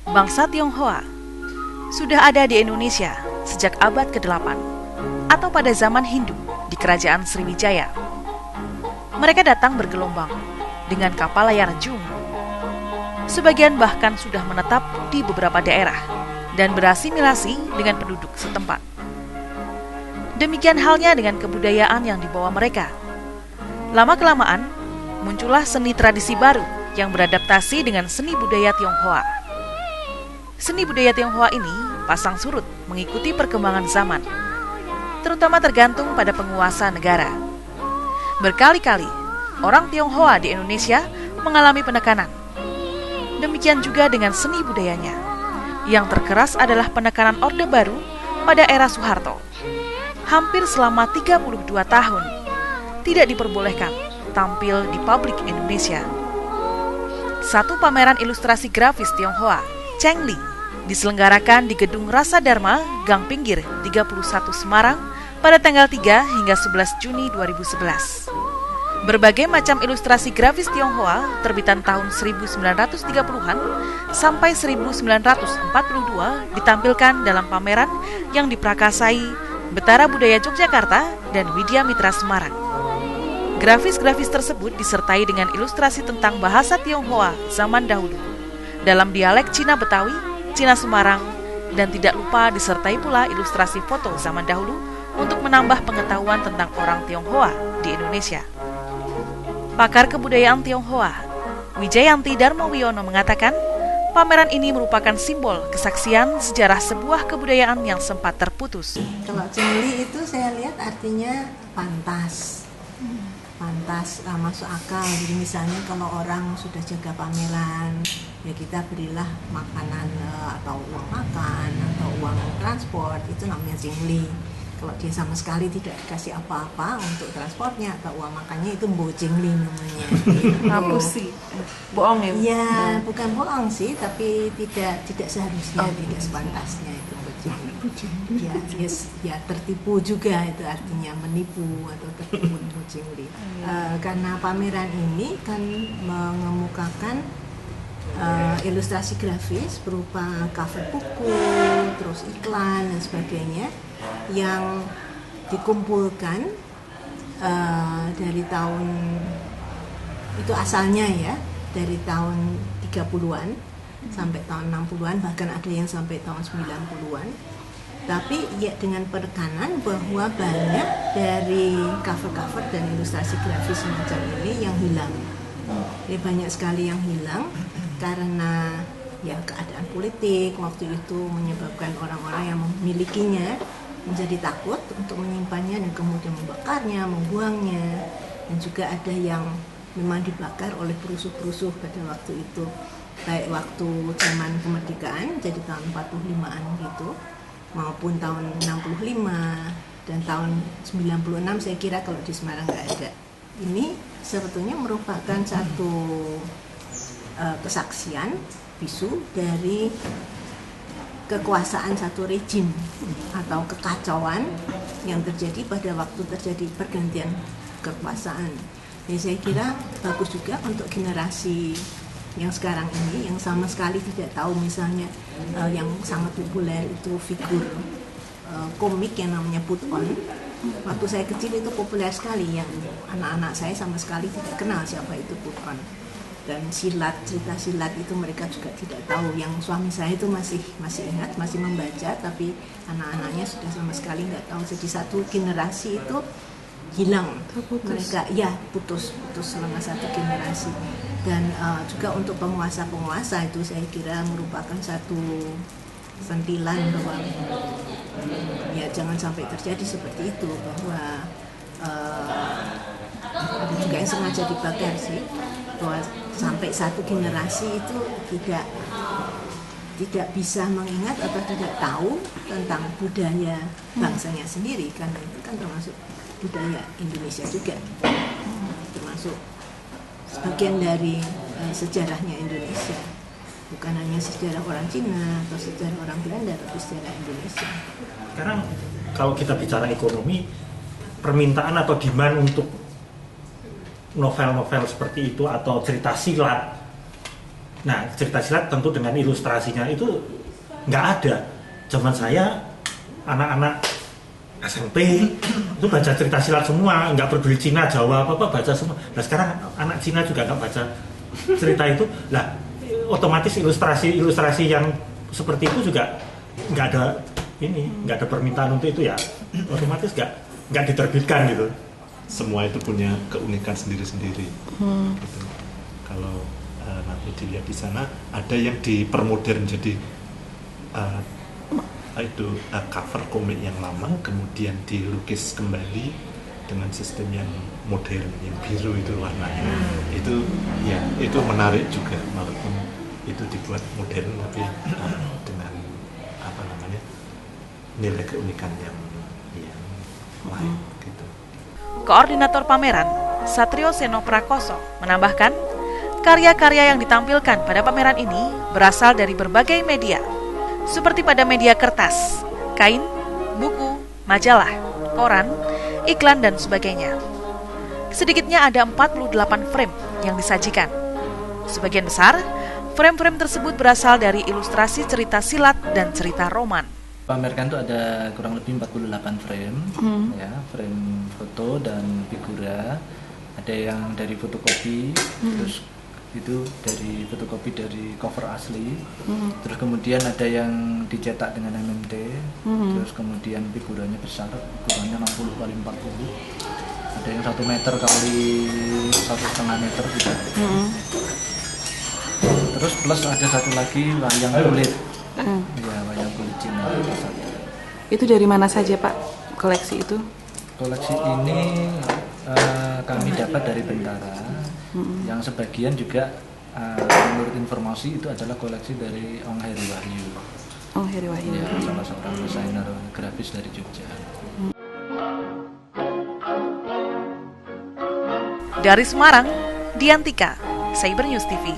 Bangsa Tionghoa sudah ada di Indonesia sejak abad ke-8 atau pada zaman Hindu di Kerajaan Sriwijaya. Mereka datang bergelombang dengan kapal layar jung. Sebagian bahkan sudah menetap di beberapa daerah dan berasimilasi dengan penduduk setempat. Demikian halnya dengan kebudayaan yang dibawa mereka. Lama-kelamaan, muncullah seni tradisi baru yang beradaptasi dengan seni budaya Tionghoa. Seni budaya Tionghoa ini pasang surut mengikuti perkembangan zaman, terutama tergantung pada penguasa negara. Berkali-kali, orang Tionghoa di Indonesia mengalami penekanan. Demikian juga dengan seni budayanya. Yang terkeras adalah penekanan Orde Baru pada era Soeharto. Hampir selama 32 tahun, tidak diperbolehkan tampil di publik Indonesia. Satu pameran ilustrasi grafis Tionghoa, Cheng Li, diselenggarakan di Gedung Rasa Dharma, Gang Pinggir, 31 Semarang pada tanggal 3 hingga 11 Juni 2011. Berbagai macam ilustrasi grafis Tionghoa terbitan tahun 1930-an sampai 1942 ditampilkan dalam pameran yang diprakasai Betara Budaya Yogyakarta dan Widya Mitra Semarang. Grafis-grafis tersebut disertai dengan ilustrasi tentang bahasa Tionghoa zaman dahulu dalam dialek Cina Betawi, Cina Semarang, dan tidak lupa disertai pula ilustrasi foto zaman dahulu untuk menambah pengetahuan tentang orang Tionghoa di Indonesia. Pakar kebudayaan Tionghoa, Wijayanti Darmawiono mengatakan, pameran ini merupakan simbol kesaksian sejarah sebuah kebudayaan yang sempat terputus. Kalau Cheng-li itu saya lihat artinya pantas, masuk akal. Jadi misalnya kalau orang sudah jaga pameran, ya kita berilah makanan atau uang makan atau uang transport, itu namanya Cheng-li. Kalau dia sama sekali tidak dikasih apa-apa untuk transportnya atau uang makannya, itu Cheng-li namanya. Hapus sih, bohong ya? Ya, bukan bohong sih, tapi tidak seharusnya, tidak sepantasnya itu Cheng-li. Ya tertipu juga, itu artinya menipu atau tertipu Cheng-li. Karena pameran ini kan mengemukakan ilustrasi grafis berupa cover buku, terus iklan dan sebagainya yang dikumpulkan dari tahun itu asalnya ya, dari tahun 30-an sampai tahun 60-an, bahkan ada yang sampai tahun 90-an. Tapi ya dengan penekanan bahwa banyak dari cover-cover dan ilustrasi grafis semacam ini yang hilang. Jadi banyak sekali yang hilang karena ya keadaan politik waktu itu menyebabkan orang-orang yang memilikinya menjadi takut untuk menyimpannya dan kemudian membakarnya, membuangnya. Dan juga ada yang memang dibakar oleh perusuh-perusuh pada waktu itu, baik waktu zaman kemerdekaan, jadi tahun 45-an gitu, maupun tahun 65 dan tahun 96. Saya kira kalau di Semarang nggak ada. Ini sebetulnya merupakan satu kesaksian bisu dari kekuasaan satu rejim atau kekacauan yang terjadi pada waktu terjadi pergantian kekuasaan. Jadi saya kira bagus juga untuk generasi yang sekarang ini yang sama sekali tidak tahu, misalnya yang sangat populer itu figur komik yang namanya Put On. Waktu saya kecil itu populer sekali, yang anak-anak saya sama sekali tidak kenal siapa itu Put On. Dan silat, cerita silat itu mereka juga tidak tahu. Yang suami saya itu masih ingat, masih membaca, tapi anak-anaknya sudah sama sekali nggak tahu. Jadi satu generasi itu hilang, mereka ya putus selama satu generasi. Dan juga untuk penguasa-penguasa itu saya kira merupakan satu sentilan bahwa ya jangan sampai terjadi seperti itu, bahwa ada juga yang sengaja dibakar sih, bahwa sampai satu generasi itu tidak bisa mengingat atau tidak tahu tentang budaya bangsanya sendiri, karena itu kan termasuk budaya Indonesia juga, termasuk sebagian dari sejarahnya Indonesia, bukan hanya sejarah orang Cina atau sejarah orang Belanda, tapi sejarah Indonesia. Sekarang kalau kita bicara ekonomi, permintaan atau demand untuk novel-novel seperti itu atau cerita silat Nah, cerita silat tentu dengan ilustrasinya itu nggak ada. Zaman saya anak-anak SMP itu baca cerita silat semua, nggak peduli Cina, Jawa, apa baca semua. Nah sekarang anak Cina juga nggak baca cerita itu. Lah otomatis ilustrasi yang seperti itu juga nggak ada permintaan untuk itu ya. Otomatis nggak diterbitkan gitu. Semua itu punya keunikan sendiri-sendiri. Gitu. Kalau nanti dilihat di sana ada yang dipermodern jadi cover komik yang lama kemudian dilukis kembali dengan sistem yang modern, yang biru itu warnanya. Itu menarik juga walaupun itu dibuat modern tapi dengan nilai keunikan yang lain gitu. Koordinator pameran, Satrio Seno Prakoso, menambahkan, karya-karya yang ditampilkan pada pameran ini berasal dari berbagai media, seperti pada media kertas, kain, buku, majalah, koran, iklan, dan sebagainya. Sedikitnya ada 48 frame yang disajikan. Sebagian besar, frame-frame tersebut berasal dari ilustrasi cerita silat dan cerita roman. Pamerkan itu ada kurang lebih 48 frame, ya, frame foto dan figura. Ada yang dari fotokopi, terus itu dari fotokopi dari cover asli, terus kemudian ada yang dicetak dengan MMT, terus kemudian figuranya besar, ukurannya 60 kali 40, ada yang 1 meter kali 1,5 meter juga. Terus plus ada satu lagi wayang kulit, ya wayang kulit Cina. Itu dari mana saja Pak koleksi itu? Koleksi ini kami dapat dari Bentara, yang sebagian juga menurut informasi itu adalah koleksi dari Ong Heri Wahyu. Ong Heri Wahyu. Ya, salah seorang desainer grafis dari Jogja. Dari Semarang, Diantika, Cyber News TV.